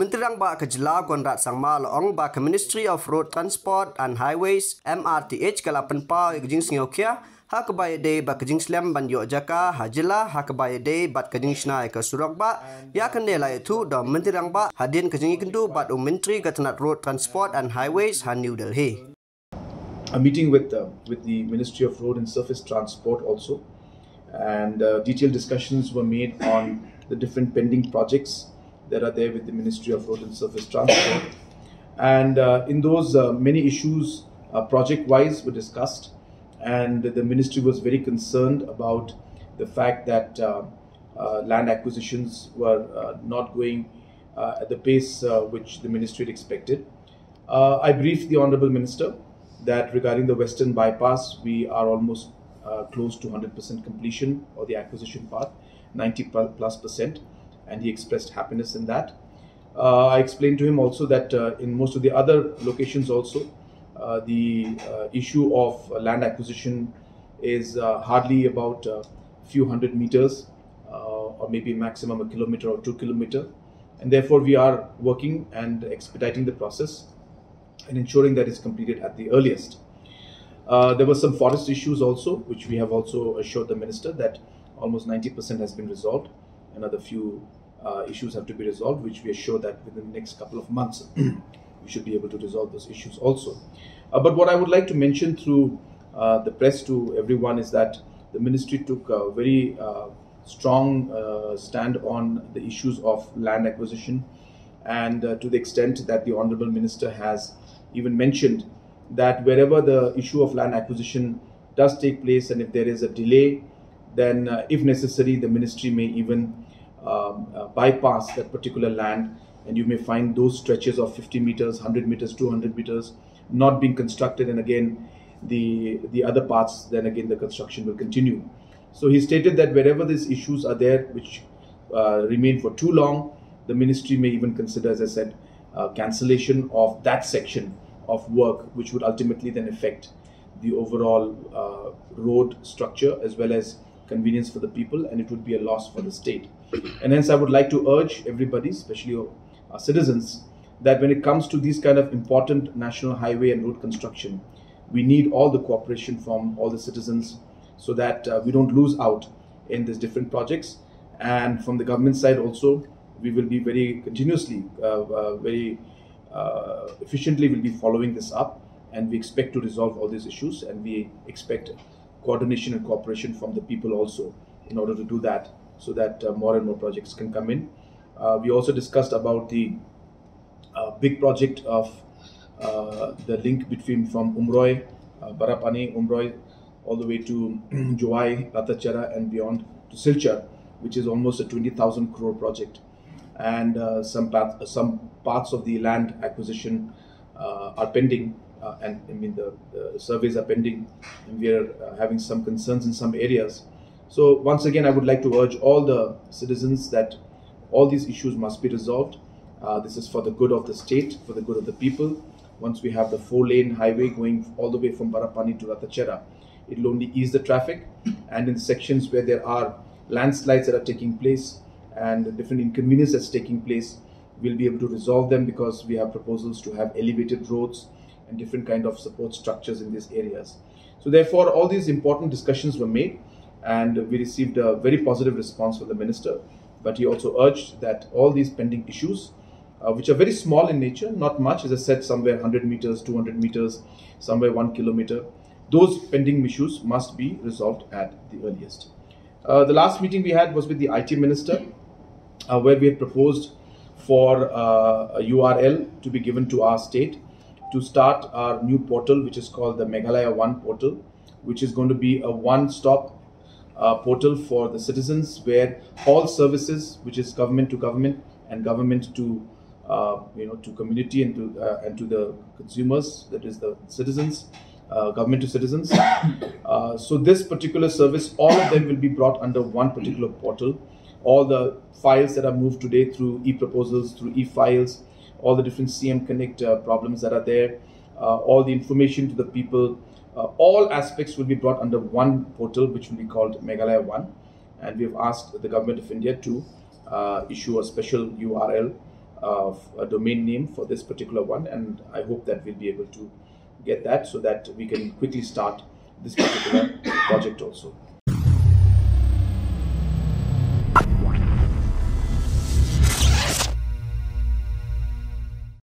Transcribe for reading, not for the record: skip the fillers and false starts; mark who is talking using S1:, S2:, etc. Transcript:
S1: Kementerian ba kejela konrat sangma loong ba ke Ministry of Road Transport and Highways MRTH kalapan pa kejing Sngewkhia ha kebayade ba kejing Slem ban Jaka hajela ha kebayade bat kejing Shna ke Surok ba ya kendela itu da Kementerian ba hadin kejing ikendu bat Menteri Ketenat Road Transport and Highways ha New Delhi.
S2: A meeting with the Ministry of Road and Surface Transport also, and detailed discussions were made on the different pending projects that are there with the Ministry of Road and Surface Transport. And in those, many issues project-wise were discussed, and the Ministry was very concerned about the fact that land acquisitions were not going at the pace which the Ministry had expected. I briefed the Honourable Minister that regarding the Western Bypass, we are almost close to 100% completion or the acquisition part, 90+%, and he expressed happiness in that. I explained to him also that in most of the other locations also, the issue of land acquisition is hardly about a few hundred meters or maybe maximum a kilometer or 2 kilometers, and therefore we are working and expediting the process and ensuring that it's completed at the earliest. There were some forest issues also, which we have also assured the Minister that almost 90% has been resolved. Another few issues have to be resolved, which we are sure that within the next couple of months we should be able to resolve those issues also. But what I would like to mention through the press to everyone is that the Ministry took a very strong stand on the issues of land acquisition, and to the extent that the Honourable Minister has even mentioned that wherever the issue of land acquisition does take place, and if there is a delay, then if necessary the Ministry may even bypass that particular land, and you may find those stretches of 50 meters, 100 meters, 200 meters not being constructed, and again the other parts, then again the construction will continue. So he stated that wherever these issues are there which remain for too long, the Ministry may even consider, as I said, cancellation of that section of work, which would ultimately then affect the overall road structure as well as convenience for the people, and it would be a loss for the state. And hence I would like to urge everybody, especially our citizens, that when it comes to these kind of important national highway and road construction, we need all the cooperation from all the citizens so that we don't lose out in these different projects. And from the government side also, we will be very continuously, very efficiently will be following this up, and we expect to resolve all these issues, and we expect coordination and cooperation from the people also in order to do that, so that more and more projects can come in. We also discussed about the big project of the link between from Umroi, Barapani, Umroi, all the way to Joai, Ratachara and beyond to Silchar, which is almost a 20,000 crore project. And some parts of the land acquisition are pending, and I mean the surveys are pending, and we are having some concerns in some areas. So once again, I would like to urge all the citizens that all these issues must be resolved. This is for the good of the state, for the good of the people. Once we have the 4-lane highway going all the way from Barapani to Ratachara, it will only ease the traffic, and in sections where there are landslides that are taking place and different inconvenience that's taking place, we'll be able to resolve them, because we have proposals to have elevated roads and different kind of support structures in these areas. So therefore, all these important discussions were made, and we received a very positive response from the Minister. But he also urged that all these pending issues, which are very small in nature, not much, as I said, somewhere 100 meters, 200 meters, somewhere 1 kilometer, those pending issues must be resolved at the earliest. The last meeting we had was with the IT Minister, where we had proposed for a URL to be given to our state to start our new portal, which is called the Meghalaya 1 portal, which is going to be a one-stop portal for the citizens, where all services, which is government to government and government to to community and to the consumers, that is the citizens, government to citizens. So this particular service, all of them will be brought under one particular portal. All the files that are moved today through e-proposals, through e-files, all the different CM Connect problems that are there, all the information to the people, all aspects will be brought under one portal, which will be called Meghalaya 1. And we have asked the Government of India to issue a special URL a domain name for this particular one, and I hope that we'll be able to get that so that we can quickly start this particular project also.